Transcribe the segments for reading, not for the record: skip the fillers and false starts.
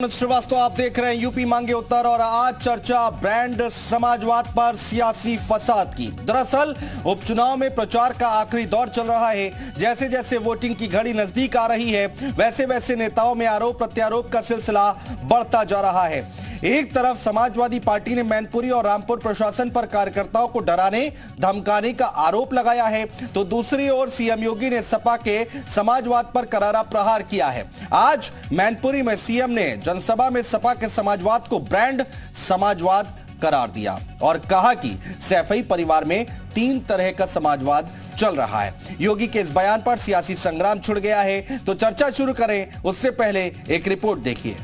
श्रीवास्तव, आप देख रहे हैं यूपी मांगे उत्तर और आज चर्चा ब्रांड समाजवाद पर सियासी फसाद की। दरअसल उपचुनाव में प्रचार का आखिरी दौर चल रहा है। जैसे जैसे वोटिंग की घड़ी नजदीक आ रही है, वैसे वैसे नेताओं में आरोप प्रत्यारोप का सिलसिला बढ़ता जा रहा है। एक तरफ समाजवादी पार्टी ने मैनपुरी और रामपुर प्रशासन पर कार्यकर्ताओं को डराने धमकाने का आरोप लगाया है, तो दूसरी ओर सीएम योगी ने सपा के समाजवाद पर करारा प्रहार किया है। आज मैनपुरी में सीएम ने जनसभा में सपा के समाजवाद को ब्रांड समाजवाद करार दिया और कहा कि सैफई परिवार में 3 तरह का समाजवाद चल रहा है। योगी के इस बयान पर सियासी संग्राम छिड़ गया है, तो चर्चा शुरू करें उससे पहले एक रिपोर्ट देखिए।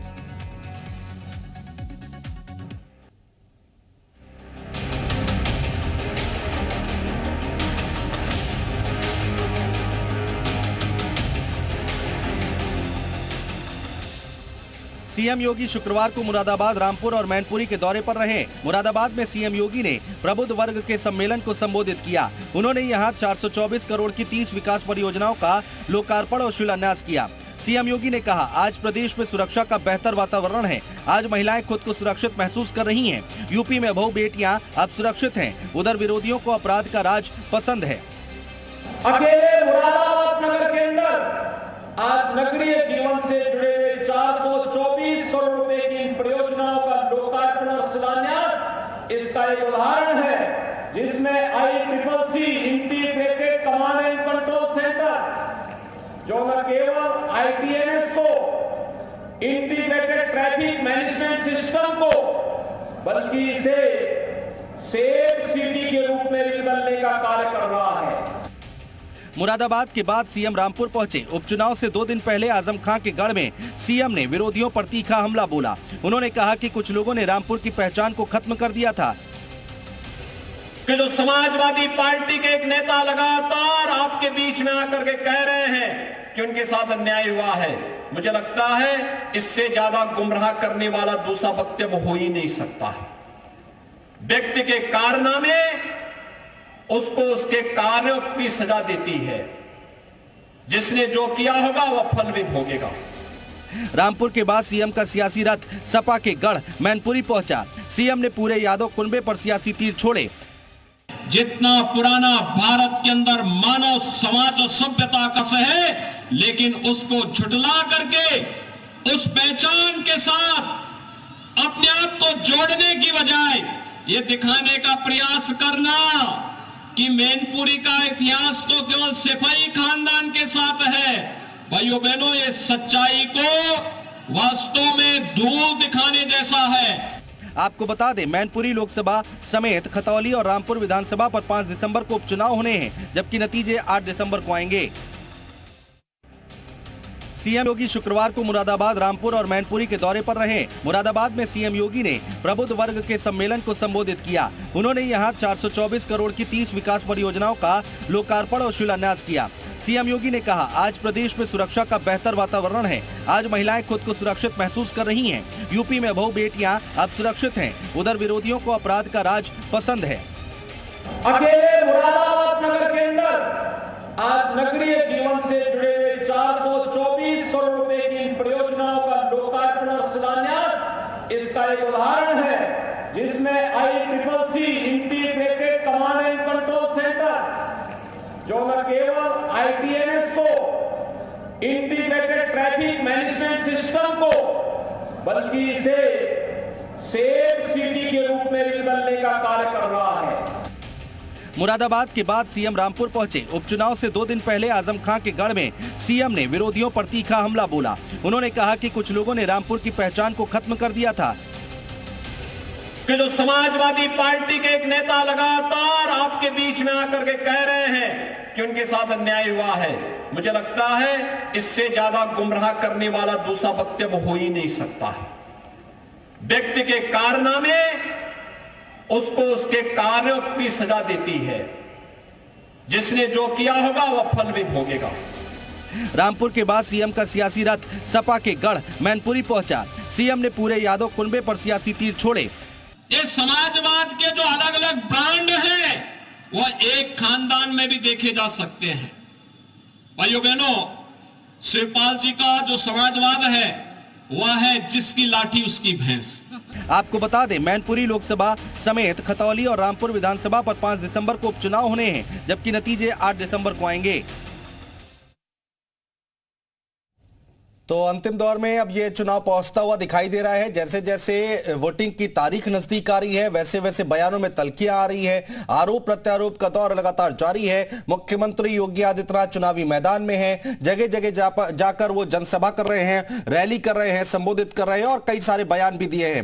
सीएम योगी शुक्रवार को मुरादाबाद, रामपुर और मैनपुरी के दौरे पर रहे। मुरादाबाद में सीएम योगी ने प्रबुद्ध वर्ग के सम्मेलन को संबोधित किया। उन्होंने यहां 424 करोड़ की 30 विकास परियोजनाओं का लोकार्पण और शिलान्यास किया। सीएम योगी ने कहा, आज प्रदेश में सुरक्षा का बेहतर वातावरण है। आज महिलाएं खुद को सुरक्षित महसूस कर रही हैं। यूपी में बहू बेटियां अब सुरक्षित हैं। उधर विरोधियों को अपराध का राज पसंद है। अकेले मुरादाबाद नगर के अंदर आज नगरीय जीवन से जुड़े 424 करोड़ रुपए की इन परियोजनाओं का लोकार्पण और शिलान्यास इसका एक उदाहरण है, जिसमें ICCC integrated command and control centre, जो न केवल ITMS को, इंटीग्रेटेड ट्रैफिक मैनेजमेंट सिस्टम को, बल्कि इसे सेफ सिटी के रूप में भी बदलने का कार्य कर रहा है। मुरादाबाद के बाद सीएम रामपुर पहुंचे। उपचुनाव से 2 दिन पहले आजम खां के गढ़ में सीएम ने विरोधियों पर तीखा हमला बोला। उन्होंने कहा कि कुछ लोगों ने रामपुर की पहचान को खत्म कर दिया था। कि जो समाजवादी पार्टी के एक नेता लगातार आपके बीच में आकर के कह रहे हैं कि उनके साथ अन्याय हुआ है, मुझे लगता है इससे ज्यादा गुमराह करने वाला दूसरा वक्तव्य हो ही नहीं सकता। व्यक्ति के कारनामे उसको उसके कार्यों की सजा देती है। जिसने जो किया होगा वह फल भी भोगेगा। रामपुर के बाद सीएम का सियासी रथ सपा के गढ़ मैनपुरी पहुंचा। सीएम ने पूरे यादव कुनबे पर सियासी तीर छोड़े। जितना पुराना भारत के अंदर मानव समाज और सभ्यता का है, लेकिन उसको झुठला करके उस पहचान के साथ अपने आप को जोड़ने की बजाय ये दिखाने का प्रयास करना कि मैनपुरी का इतिहास तो केवल सैफई खानदान के साथ है। भाइयों बहनों, ये सच्चाई को वास्तव में धूल दिखाने जैसा है। आपको बता दें, मैनपुरी लोकसभा समेत खतौली और रामपुर विधानसभा पर 5 दिसंबर को उपचुनाव होने हैं, जबकि नतीजे 8 दिसंबर को आएंगे। सीएम योगी शुक्रवार को मुरादाबाद, रामपुर और मैनपुरी के दौरे पर रहे। मुरादाबाद में सीएम योगी ने प्रबुद्ध वर्ग के सम्मेलन को संबोधित किया। उन्होंने यहां 424 करोड़ की 30 विकास परियोजनाओं का लोकार्पण और शिलान्यास किया। सीएम योगी ने कहा, आज प्रदेश में सुरक्षा का बेहतर वातावरण है। आज महिलाएं खुद को सुरक्षित महसूस कर रही हैं। यूपी में बहू बेटियां अब सुरक्षित हैं। उधर विरोधियों को अपराध का राज पसंद है। अकेले मुरादाबाद नगर के अंदर आज नगरीय जीवन से जुड़े 424 करोड़ रुपए की इन परियोजनाओं का लोकार्पण और शिलान्यास इसका एक उदाहरण है, जिसमें ICCC integrated command and control centre, जो न केवल ITMS को, इंटीग्रेटेड ट्रैफिक मैनेजमेंट सिस्टम को, बल्कि इसे सेफ सिटी के रूप में भी बदलने का कार्य कर रहा है। मुरादाबाद के बाद सीएम रामपुर पहुंचे। उपचुनाव से 2 दिन पहले आजम खां के गढ़ में सीएम ने विरोधियों पर तीखा हमला बोला। उन्होंने कहा कि कुछ लोगों ने रामपुर की पहचान को खत्म कर दिया था। कि जो समाजवादी पार्टी के एक नेता लगातार आपके बीच में आकर के कह रहे हैं कि उनके साथ अन्याय हुआ है, मुझे लगता है इससे ज्यादा गुमराह करने वाला दूसरा वक्तव्य हो ही नहीं सकता। व्यक्ति के कारनामे उसको उसके कार्यों की सजा देती है। जिसने जो किया होगा वह फल भी भोगेगा। रामपुर के बाद सीएम का सियासी रथ सपा के गढ़ मैनपुरी पहुंचा। सीएम ने पूरे यादव कुनबे पर सियासी तीर छोड़े। ये समाजवाद के जो अलग अलग ब्रांड हैं, वह एक खानदान में भी देखे जा सकते हैं। भाइयों बहनों, शिवपाल जी का जो समाजवाद है वह है जिसकी लाठी उसकी भैंस। आपको बता दें, मैनपुरी लोकसभा समेत खतौली और रामपुर विधानसभा पर 5 दिसंबर को उपचुनाव होने हैं, जबकि नतीजे 8 दिसंबर को आएंगे। तो अंतिम दौर में अब ये चुनाव पहुंचता हुआ दिखाई दे रहा है। जैसे जैसे वोटिंग की तारीख नजदीक आ रही है, वैसे वैसे बयानों में तल्खियां आ रही है। आरोप प्रत्यारोप का दौर लगातार जारी है। मुख्यमंत्री योगी आदित्यनाथ चुनावी मैदान में हैं, जगह जगह जाकर वो जनसभा कर रहे हैं, रैली कर रहे हैं, संबोधित कर रहे हैं और कई सारे बयान भी दिए हैं।